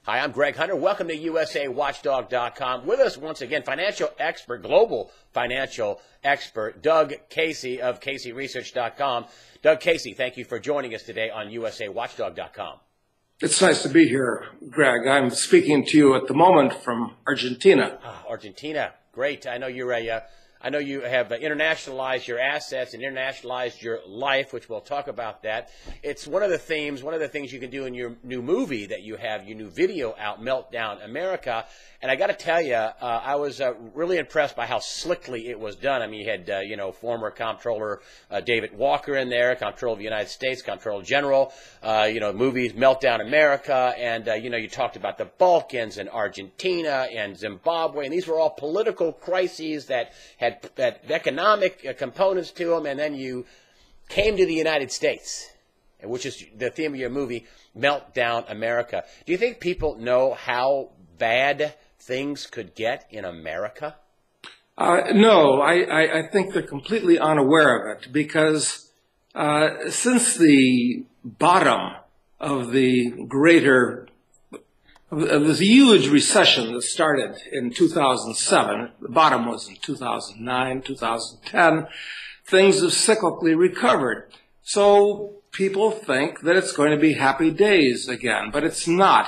Hi, I'm Greg Hunter. Welcome to USAWatchdog.com. With us once again, financial expert, global financial expert, Doug Casey of CaseyResearch.com. Doug Casey, thank you for joining us today on USAWatchdog.com. It's nice to be here, Greg. I'm speaking to you at the moment from Argentina. Argentina, great. I know you have internationalized your assets and internationalized your life, which we'll talk about that. It's one of the things you can do in your new movie that you have, your new video out, Meltdown America. And I got to tell you, I was really impressed by how slickly it was done. I mean, you had, former Comptroller David Walker in there, Comptroller of the United States, Comptroller General, movies, Meltdown America, and, you talked about the Balkans and Argentina and Zimbabwe, and these were all political crises that had economic components to them, and then you came to the United States, which is the theme of your movie, Meltdown America. Do you think people know how bad things could get in America? No, I think they're completely unaware of it because since the bottom of the this huge recession that started in 2007, the bottom was in 2009, 2010, things have cyclically recovered. So people think that it's going to be happy days again, but it's not.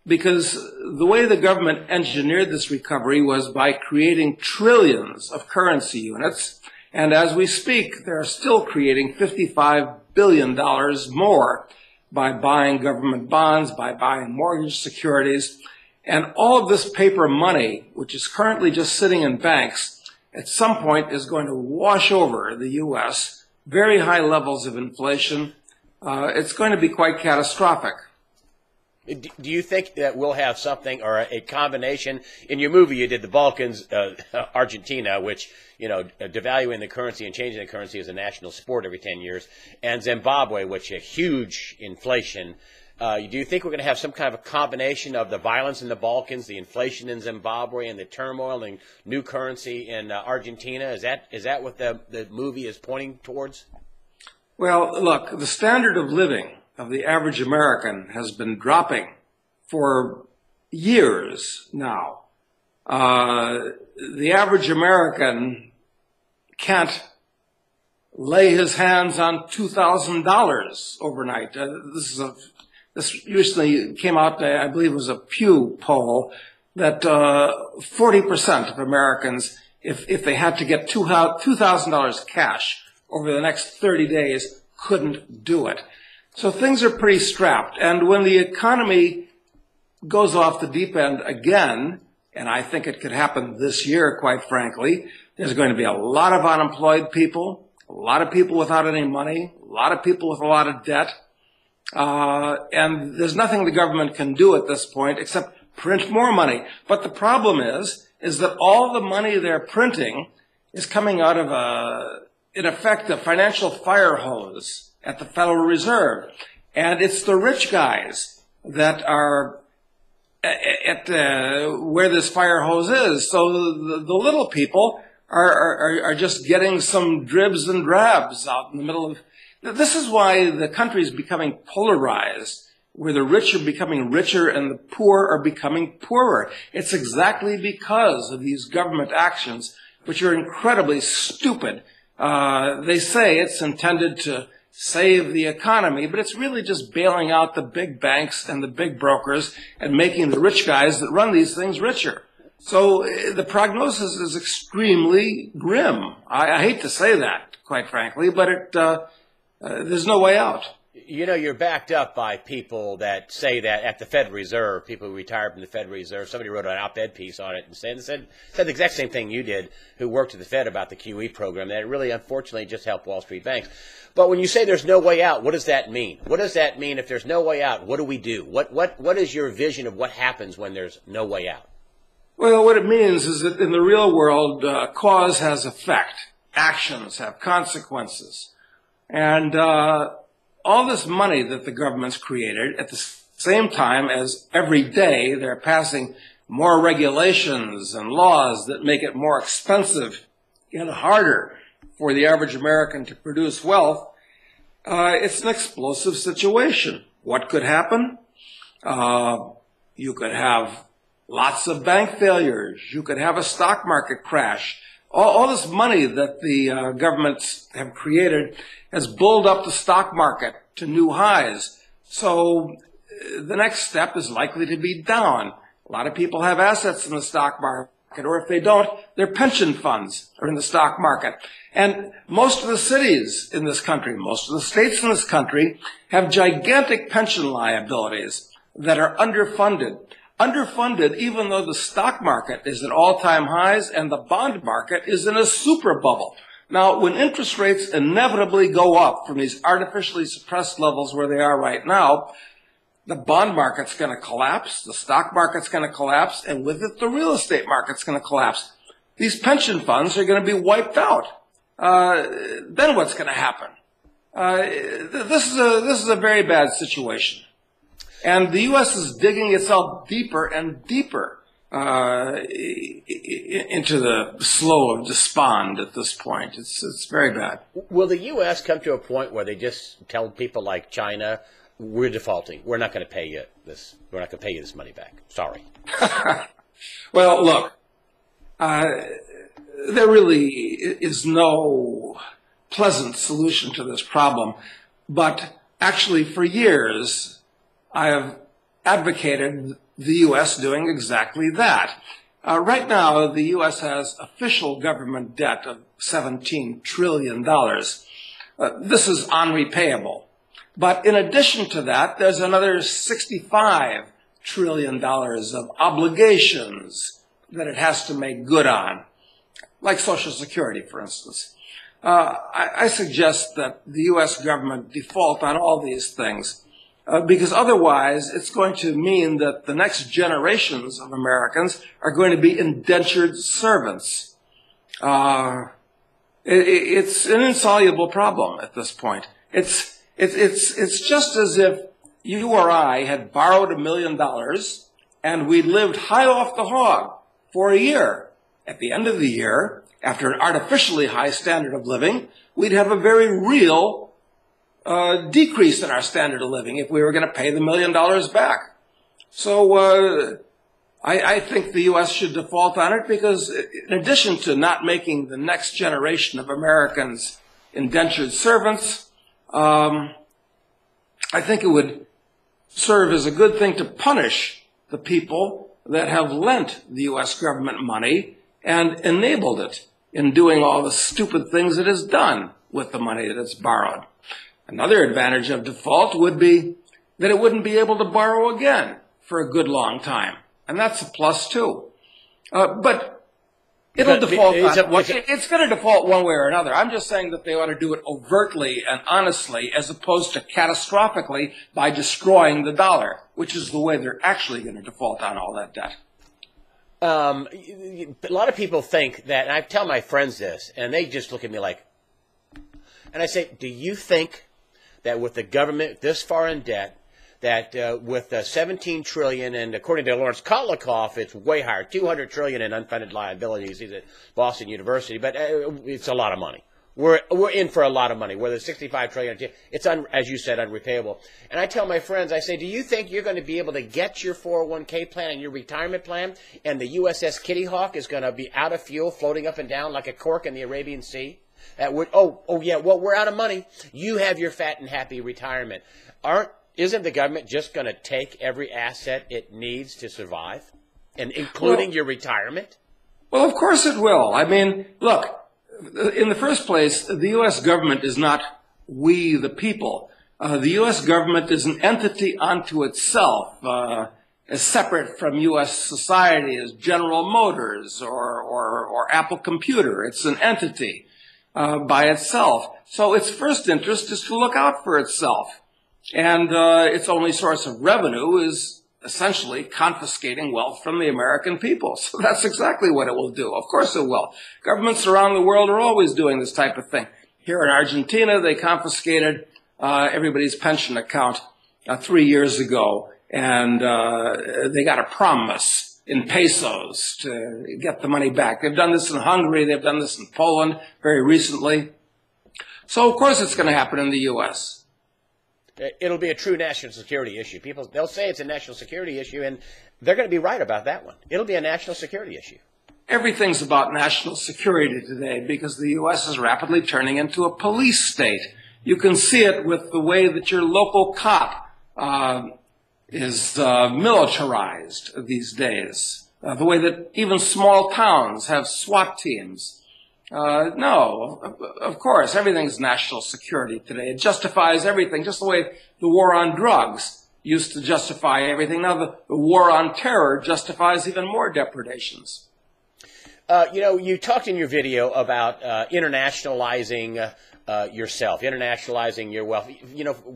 Because the way the government engineered this recovery was by creating trillions of currency units. And as we speak, they're still creating $55 billion more by buying government bonds, by buying mortgage securities. And all of this paper money, which is currently just sitting in banks, at some point is going to wash over the U.S., very high levels of inflation. It's going to be quite catastrophic. Do you think that we'll have something or a combination? In your movie, you did the Balkans, Argentina, which, devaluing the currency and changing the currency is a national sport every 10 years, and Zimbabwe, which a huge inflation. Do you think we're going to have some kind of a combination of the violence in the Balkans, the inflation in Zimbabwe, and the turmoil and new currency in Argentina? Is that what the movie is pointing towards? Well, look, the standard of living of the average American has been dropping for years now. The average American can't lay his hands on $2,000 overnight. This recently came out, I believe it was a Pew poll, that 40% of Americans, if they had to get $2,000 cash over the next 30 days, couldn't do it. So things are pretty strapped. And when the economy goes off the deep end again, and I think it could happen this year, quite frankly, there's going to be a lot of unemployed people, a lot of people without any money, a lot of people with a lot of debt. And there's nothing the government can do at this point except print more money. But the problem is that all the money they're printing is coming out of in effect, a financial fire hose at the Federal Reserve. And it's the rich guys that are at where this fire hose is. So the little people are just getting some dribs and drabs out in the middle of... This is why the country is becoming polarized, where the rich are becoming richer and the poor are becoming poorer. It's exactly because of these government actions, which are incredibly stupid. They say it's intended to save the economy, but it's really just bailing out the big banks and the big brokers and making the rich guys that run these things richer. So the prognosis is extremely grim. I hate to say that, quite frankly, but there's no way out. You're backed up by people that say that at the Federal Reserve, people who retired from the Federal Reserve. Somebody wrote an op-ed piece on it and said the exact same thing you did, who worked at the Fed about the QE program, that it really, unfortunately, just helped Wall Street banks. But when you say there's no way out, what does that mean? What does that mean if there's no way out? What do we do? What is your vision of what happens when there's no way out? Well, what it means is that in the real world, cause has effect. Actions have consequences. And all this money that the government's created, at the same time as every day they're passing more regulations and laws that make it more expensive and harder for the average American to produce wealth, it's an explosive situation. What could happen? You could have lots of bank failures. You could have a stock market crash. All this money that the governments have created has bulled up the stock market to new highs. So the next step is likely to be down. A lot of people have assets in the stock market, or if they don't, their pension funds are in the stock market. And most of the cities in this country, most of the states in this country have gigantic pension liabilities that are underfunded. Underfunded even though the stock market is at all-time highs and the bond market is in a super bubble. Now, when interest rates inevitably go up from these artificially suppressed levels where they are right now, the bond market's going to collapse, the stock market's going to collapse, and with it, the real estate market's going to collapse. These pension funds are going to be wiped out. Then what's going to happen? This is a very bad situation. And the U.S. is digging itself deeper and deeper into the slough of despond at this point. It's very bad. Will the U.S. come to a point where they just tell people like China, we're defaulting, we're not going to pay you this, we're not going to pay you this money back? Sorry. Well, look, there really is no pleasant solution to this problem. But actually, for years, I have advocated the U.S. doing exactly that. Right now, the U.S. has official government debt of $17 trillion. This is unrepayable. But in addition to that, there's another $65 trillion of obligations that it has to make good on, like Social Security, for instance. I suggest that the U.S. government default on all these things. Because otherwise, it's going to mean that the next generations of Americans are going to be indentured servants. It's an insoluble problem at this point. It's just as if you or I had borrowed $1 million and we lived high off the hog for a year. At the end of the year, after an artificially high standard of living, we'd have a very real decrease in our standard of living if we were going to pay the $1 million back. So I think the U.S. should default on it because in addition to not making the next generation of Americans indentured servants, I think it would serve as a good thing to punish the people that have lent the U.S. government money and enabled it in doing all the stupid things it has done with the money that it's borrowed. Another advantage of default would be that it wouldn't be able to borrow again for a good long time. And that's a plus, too. But it'll default. It's going to default one way or another. I'm just saying that they ought to do it overtly and honestly as opposed to catastrophically by destroying the dollar, which is the way they're actually going to default on all that debt. A lot of people think that, and I tell my friends this, and they just look at me like, and I say, do you think that with the government this far in debt, that with $17 trillion, and according to Lawrence Kotlikoff, it's way higher, $200 trillion in unfunded liabilities. He's at Boston University, but it's a lot of money. We're in for a lot of money. Where the $65 trillion, it's as you said, unrepayable. And I tell my friends, I say, do you think you're going to be able to get your 401k plan and your retirement plan, and the USS Kitty Hawk is going to be out of fuel, floating up and down like a cork in the Arabian Sea? That would, yeah, well, we're out of money. You have your fat and happy retirement. Isn't the government just going to take every asset it needs to survive, and including your retirement? Well, of course it will. I mean, look, in the first place, the U.S. government is not we the people. The U.S. government is an entity unto itself, as separate from U.S. society as General Motors or Apple Computer. It's an entity by itself. So its first interest is to look out for itself. And its only source of revenue is essentially confiscating wealth from the American people. So that's exactly what it will do. Of course it will. Governments around the world are always doing this type of thing. Here in Argentina, they confiscated everybody's pension account 3 years ago, and they got a promise in pesos to get the money back. They've done this in Hungary. They've done this in Poland very recently. So, of course, it's going to happen in the U.S. It'll be a true national security issue. They'll say it's a national security issue, and they're going to be right about that one. It'll be a national security issue. Everything's about national security today because the U.S. is rapidly turning into a police state. You can see it with the way that your local cop is militarized these days, the way that even small towns have SWAT teams. No, of course, everything's national security today. It justifies everything, just the way the war on drugs used to justify everything. Now the war on terror justifies even more depredations. You talked in your video about internationalizing yourself, internationalizing your wealth.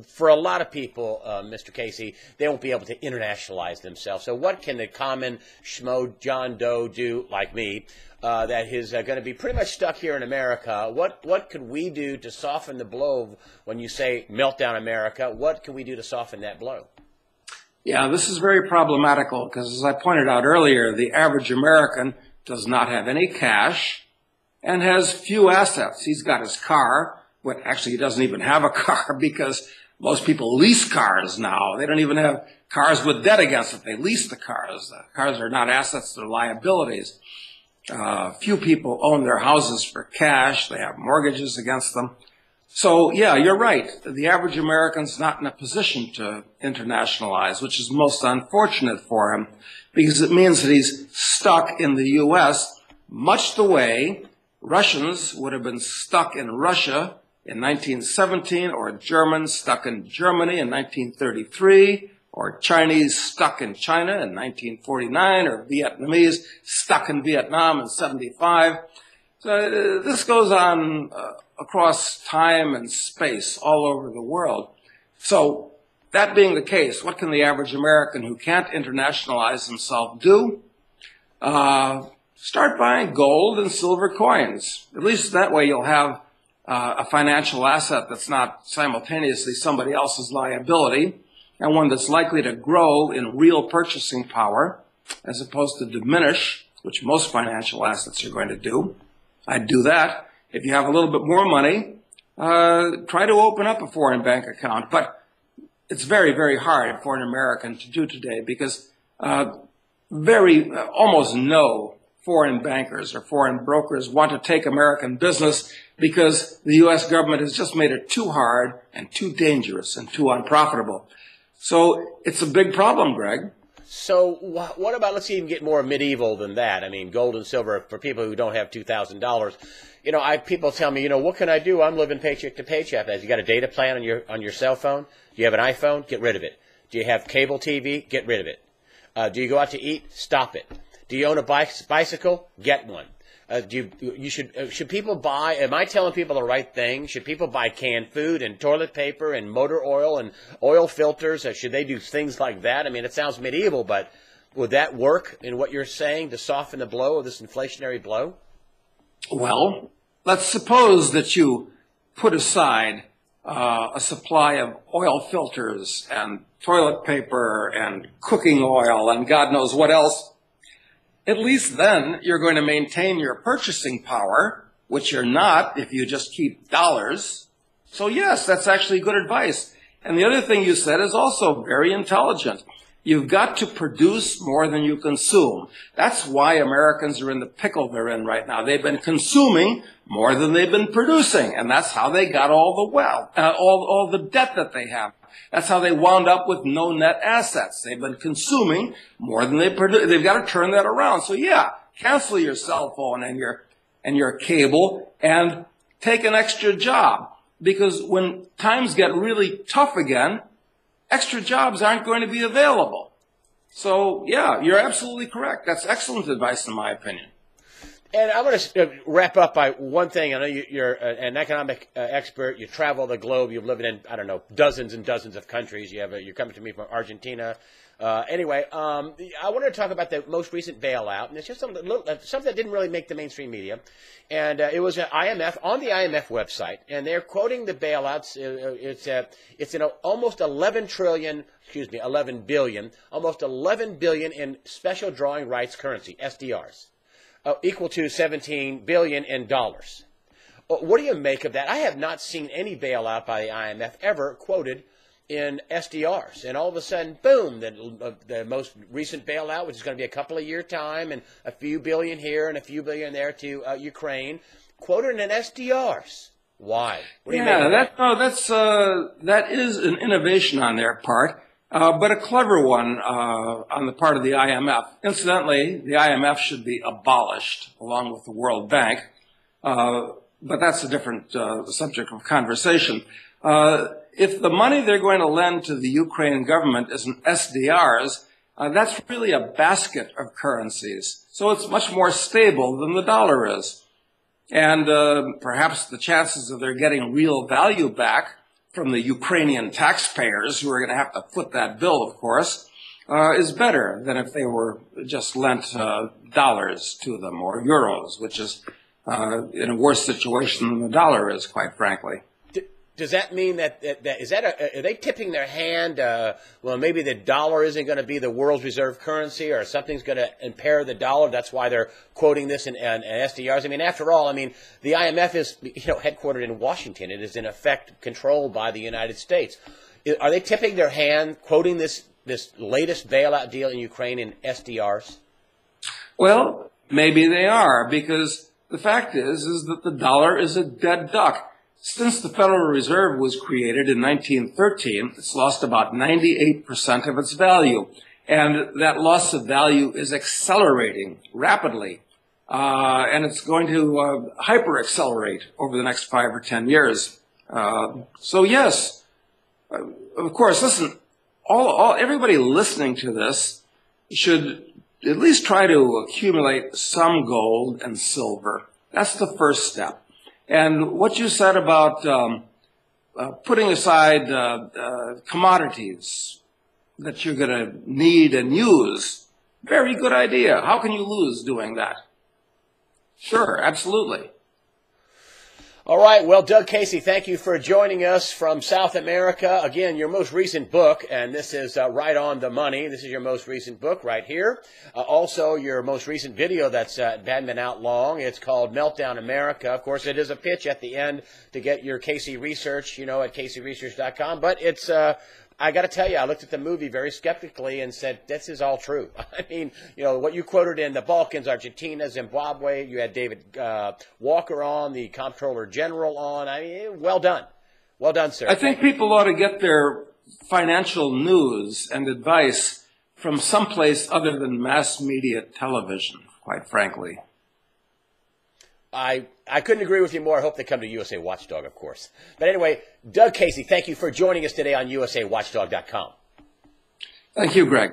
For a lot of people, Mr. Casey, they won't be able to internationalize themselves. So what can the common schmo John Doe do, like me, that is going to be pretty much stuck here in America? What could we do to soften the blow when you say meltdown America? What can we do to soften that blow? Yeah, this is very problematical because, as I pointed out earlier, the average American does not have any cash and has few assets. He's got his car, but actually he doesn't even have a car because most people lease cars now. They don't even have cars with debt against it. They lease the cars. The cars are not assets, they're liabilities. Few people own their houses for cash. They have mortgages against them. So, yeah, you're right. The average American's not in a position to internationalize, which is most unfortunate for him because it means that he's stuck in the U.S. much the way Russians would have been stuck in Russia in 1917, or Germans stuck in Germany in 1933, or Chinese stuck in China in 1949, or Vietnamese stuck in Vietnam in 75. So this goes on across time and space all over the world. So that being the case, what can the average American who can't internationalize himself do? Start buying gold and silver coins. At least that way you'll have a financial asset that's not simultaneously somebody else's liability, and one that's likely to grow in real purchasing power as opposed to diminish, which most financial assets are going to do. I'd do that. If you have a little bit more money, try to open up a foreign bank account. But it's very, very hard for an American to do today because almost no foreign bankers or foreign brokers want to take American business because the U.S. government has just made it too hard and too dangerous and too unprofitable. So it's a big problem, Greg. So what about, let's even get more medieval than that. I mean, gold and silver for people who don't have $2,000. People tell me, what can I do? I'm living paycheck to paycheck. You got a data plan on your cell phone? Do you have an iPhone? Get rid of it. Do you have cable TV? Get rid of it. Do you go out to eat? Stop it. Do you own a bicycle? Get one. Should people buy, am I telling people the right thing? Should people buy canned food and toilet paper and motor oil and oil filters? Should they do things like that? I mean, it sounds medieval, but would that work in what you're saying to soften the blow of this inflationary blow? Well, let's suppose that you put aside a supply of oil filters and toilet paper and cooking oil and God knows what else. At least then you're going to maintain your purchasing power, which you're not if you just keep dollars. So yes, that's actually good advice. And the other thing you said is also very intelligent. You've got to produce more than you consume. That's why Americans are in the pickle they're in right now. They've been consuming more than they've been producing, and that's how they got all the wealth, all the debt that they have. That's how they wound up with no net assets. They've been consuming more than they produce. They've got to turn that around. So yeah, cancel your cell phone and your cable and take an extra job, because when times get really tough again, extra jobs aren't going to be available. So, yeah, you're absolutely correct. That's excellent advice, in my opinion. And I want to wrap up by one thing. I know you're an economic expert. You travel the globe. You've lived in, dozens and dozens of countries. You're coming to me from Argentina. Anyway, I wanted to talk about the most recent bailout, and it's just something that didn't really make the mainstream media. And it was an IMF, on the IMF website, and they're quoting the bailouts. It's almost 11 billion, almost 11 billion in special drawing rights currency, SDRs, equal to 17 billion in dollars. What do you make of that? I have not seen any bailout by the IMF ever quoted in SDRs, and all of a sudden, boom, the most recent bailout, which is going to be a couple of year time, and a few billion here and a few billion there to Ukraine, quoted in SDRs. Why? What do you make of that? That is an innovation on their part, but a clever one on the part of the IMF. Incidentally, the IMF should be abolished along with the World Bank, but that's a different subject of conversation. If the money they're going to lend to the Ukrainian government is in SDRs, that's really a basket of currencies. So it's much more stable than the dollar is. And perhaps the chances of their getting real value back from the Ukrainian taxpayers, who are going to have to foot that bill, of course, is better than if they were just lent dollars to them or euros, which is in a worse situation than the dollar is, quite frankly. Does that mean are they tipping their hand? Well, maybe the dollar isn't going to be the world's reserve currency, or something's going to impair the dollar. That's why they're quoting this in SDRs. I mean, after all, the IMF is headquartered in Washington. It is in effect controlled by the United States. Are they tipping their hand, quoting this latest bailout deal in Ukraine in SDRs? Well, maybe they are, because the fact is that the dollar is a dead duck. Since the Federal Reserve was created in 1913, it's lost about 98% of its value. And that loss of value is accelerating rapidly. And it's going to hyper-accelerate over the next 5 or 10 years. So yes, of course, listen, everybody listening to this should at least try to accumulate some gold and silver. That's the first step. And what you said about putting aside commodities that you're going to need and use, very good idea. How can you lose doing that? Sure, absolutely. All right. Well, Doug Casey, thank you for joining us from South America. Again, your most recent book, and this is Right on the Money. This is your most recent book right here. Also, your most recent video that's hadn't been out long. It's called Meltdown America. Of course, it is a pitch at the end to get your Casey research, at caseyresearch.com. But it's I got to tell you, I looked at the movie very skeptically and said, this is all true. I mean, what you quoted in the Balkans, Argentina, Zimbabwe, you had David Walker on, the Comptroller General on. I mean, well done. Well done, sir. I think people ought to get their financial news and advice from someplace other than mass media television, quite frankly. I couldn't agree with you more. I hope they come to USA Watchdog, of course. But anyway, Doug Casey, thank you for joining us today on USAWatchdog.com. Thank you, Greg.